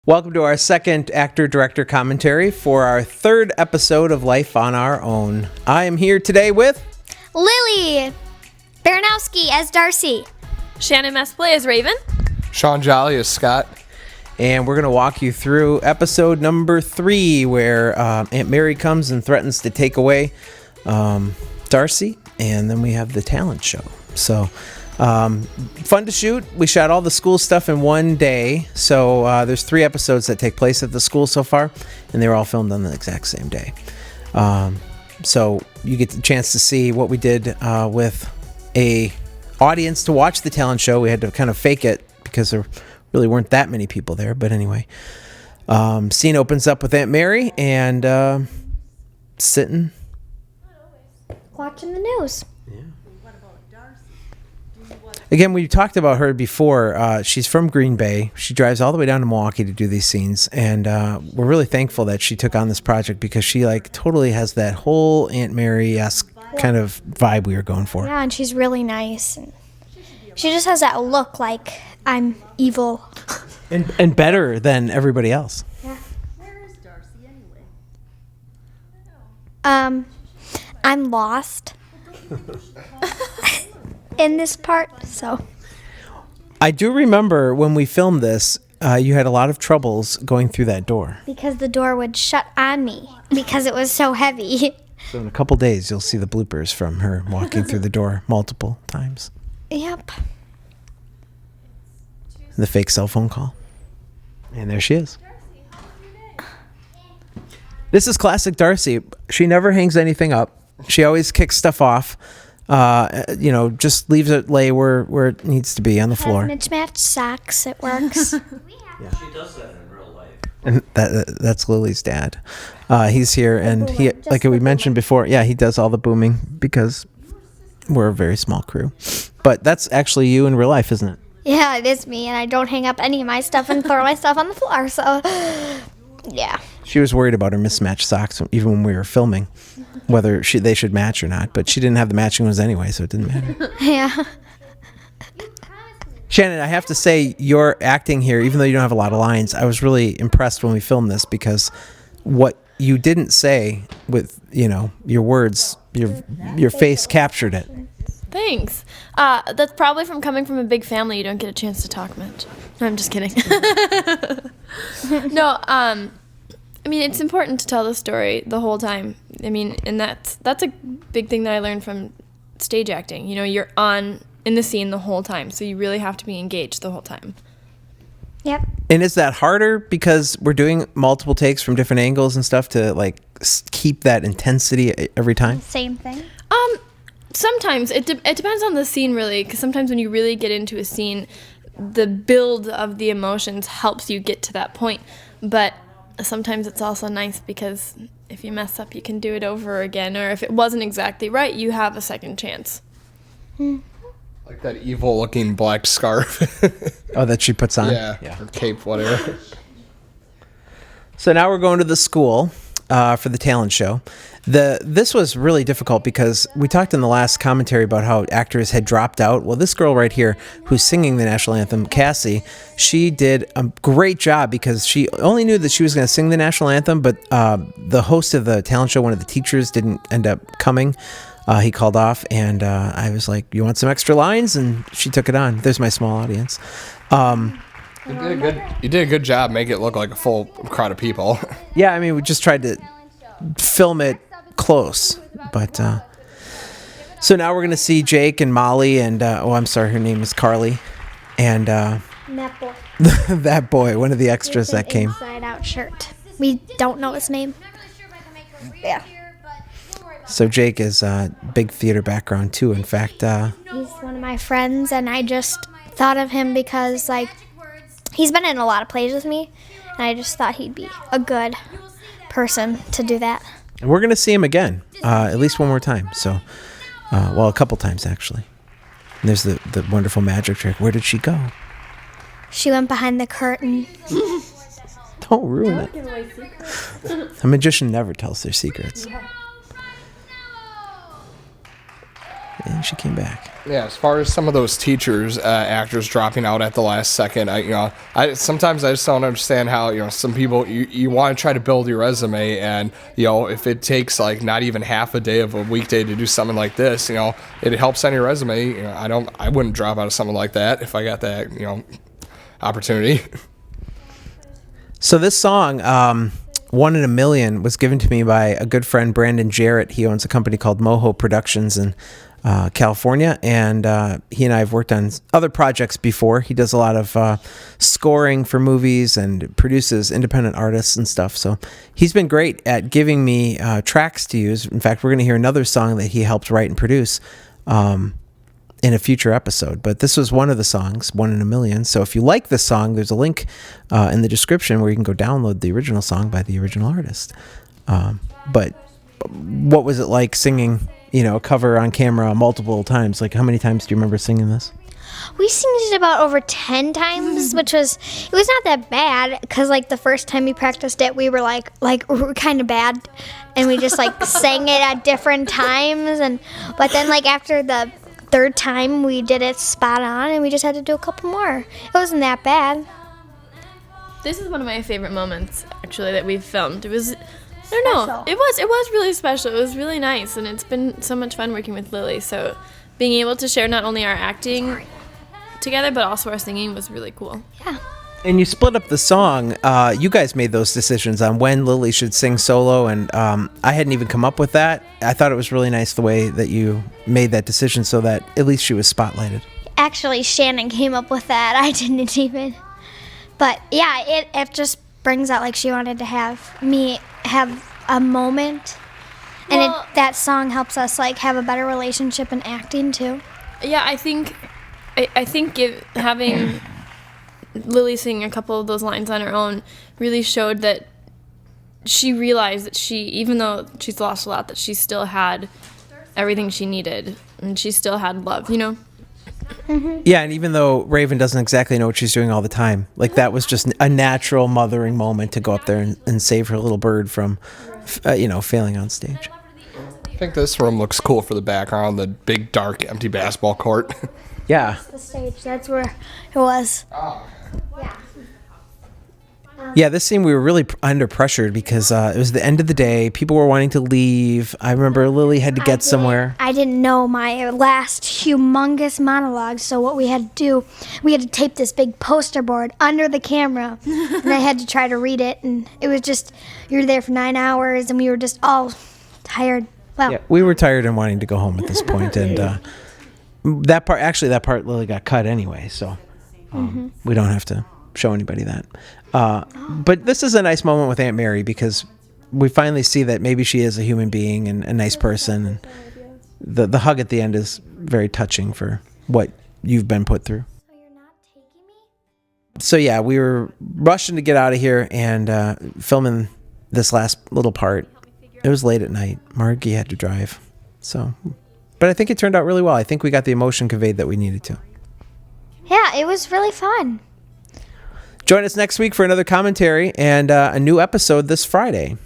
Welcome to our second actor-director commentary for our third episode of Life on Our Own. I am here today with... Lily Baranowski as Darcy. Shannon Mesplay as Raven. Sean Jolly as Scott. And we're going to walk you through episode number 3, where Aunt Mary comes and threatens to take away Darcy. And then we have the talent show. So... fun to shoot. We shot all the school stuff in one day. So there's 3 episodes that take place at the school so far, and they were all filmed on the exact same day. So you get the chance to see what we did with a audience to watch the talent show. We had to kind of fake it because there really weren't that many people there. But anyway, scene opens up with Aunt Mary and sitting, Watching the news. Again, we talked about her before. She's from Green Bay. She drives all the way down to Milwaukee to do these scenes, and we're really thankful that she took on this project because she totally has that whole Aunt Mary-esque kind of vibe we were going for. Yeah, and she's really nice. And she just has that look like I'm evil. And better than everybody else. Yeah. Where is Darcy anyway? I'm lost. In this part, so I do remember when we filmed this, you had a lot of troubles going through that door. because the door would shut on me because it was so heavy. So in a couple days, you'll see the bloopers from her walking through the door multiple times. Yep. The fake cell phone call. And there she is. This is classic Darcy. She never hangs anything up. She always kicks stuff off. Just leaves it lay where it needs to be on the floor. Mismatched socks. It works. She does that in real life. And that's Lily's dad. He's here, and he, Just like the we mentioned before, he does all the booming because we're a very small crew. But that's actually you in real life, isn't it? Yeah, it is me, and I don't hang up any of my stuff and throw my stuff on the floor. So, yeah. She was worried about her mismatched socks even when we were filming, whether they should match or not. But she didn't have the matching ones anyway, so it didn't matter. Yeah. Shannon, I have to say, your acting here, even though you don't have a lot of lines, I was really impressed when we filmed this because what you didn't say with, your words, your face captured it. Thanks. That's probably from coming from a big family. You don't get a chance to talk much. No, I'm just kidding. No, I mean, it's important to tell the story the whole time. I mean, and that's a big thing that I learned from stage acting. You're in the scene the whole time, so you really have to be engaged the whole time. Yep. And is that harder because we're doing multiple takes from different angles and stuff to keep that intensity every time? Same thing. Sometimes it depends on the scene, really, because sometimes when you really get into a scene, the build of the emotions helps you get to that point. But sometimes it's also nice because if you mess up, you can do it over again, or if it wasn't exactly right, you have a second chance. Like that evil-looking black scarf. Oh, that she puts on? Yeah. Or cape, whatever. So now we're going to the school for the talent show. This was really difficult because we talked in the last commentary about how actors had dropped out. Well, this girl right here who's singing the national anthem, Cassie, she did a great job because she only knew that she was going to sing the national anthem, but the host of the talent show, one of the teachers, didn't end up coming. He called off, and I was like, you want some extra lines? And she took it on. There's my small audience. You did a good job making it look like a full crowd of people. Yeah, I mean, we just tried to film it close, but so now we're gonna see Jake and Molly and I'm sorry, her name is Carly, and That boy. that boy, one of the extras that came. Inside out shirt. We don't know his name. Yeah. So Jake is a big theater background too. In fact, He's one of my friends, and I just thought of him because, he's been in a lot of plays with me, and I just thought he'd be a good person to do that. we're gonna see him again, at least one more time. So, a couple times actually. And there's the wonderful magic trick. Where did she go? She went behind the curtain. Don't ruin it. A magician never tells their secrets. and she came back. Yeah, as far as some of those teachers, actors dropping out at the last second, I sometimes I just don't understand how some people you want to try to build your resume, and if it takes like not even half a day of a weekday to do something like this, it helps on your resume. I wouldn't drop out of something like that if I got that opportunity. So this song, One in a Million, was given to me by a good friend, Brandon Jarrett. He owns a company called Moho Productions in California, and he and I have worked on other projects before. He does a lot of scoring for movies and produces independent artists and stuff. So he's been great at giving me tracks to use. In fact, we're going to hear another song that he helped write and produce in a future episode. But this was one of the songs, One in a Million. So if you like this song, there's a link in the description where you can go download the original song by the original artist. But what was it like singing, a cover on camera multiple times? Like, how many times do you remember singing this? We sang it about over 10 times, it was not that bad, because like the first time we practiced it, we were like we were kind of bad, and we just like sang it at different times, but then like after the third time we did it spot on, and we just had to do a couple more. It wasn't that bad. This is one of my favorite moments, actually, that we've filmed. It was, I don't know, Special. it was really special. It was really nice, and it's been so much fun working with Lily. So being able to share not only our acting together, but also our singing was really cool. Yeah. And you split up the song. You guys made those decisions on when Lily should sing solo, and I hadn't even come up with that. I thought it was really nice the way that you made that decision so that at least she was spotlighted. Actually, Shannon came up with that. I didn't even. But yeah, it just brings out like she wanted to have me have a moment. And Well- that song helps us like have a better relationship in acting too. Yeah, I think having Lily sing a couple of those lines on her own really showed that she realized that she, even though she's lost a lot, that she still had everything she needed, and she still had love, Yeah, and even though Raven doesn't exactly know what she's doing all the time, like that was just a natural mothering moment to go up there and save her little bird from, failing on stage. I think this room looks cool for the background, the big dark empty basketball court. Yeah. The stage, that's where it was. Yeah, this scene we were really under pressured because it was the end of the day. People were wanting to leave. I remember Lily had to get somewhere. I didn't know my last humongous monologue, so what we had to do, we had to tape this big poster board under the camera, and I had to try to read it, and it was just, you were there for 9 hours, and we were just all tired. Well, Yeah, we were tired and wanting to go home at this point, and that part Lily got cut anyway, so we don't have to show anybody that. But this is a nice moment with Aunt Mary because we finally see that maybe she is a human being and a nice person, and the hug at the end is very touching for what you've been put through. So you're not taking me? So yeah, we were rushing to get out of here and filming this last little part. It was late at night. Margie had to drive, but I think it turned out really well. I think we got the emotion conveyed that we needed to. Yeah, it was really fun. Join us next week for another commentary and a new episode this Friday.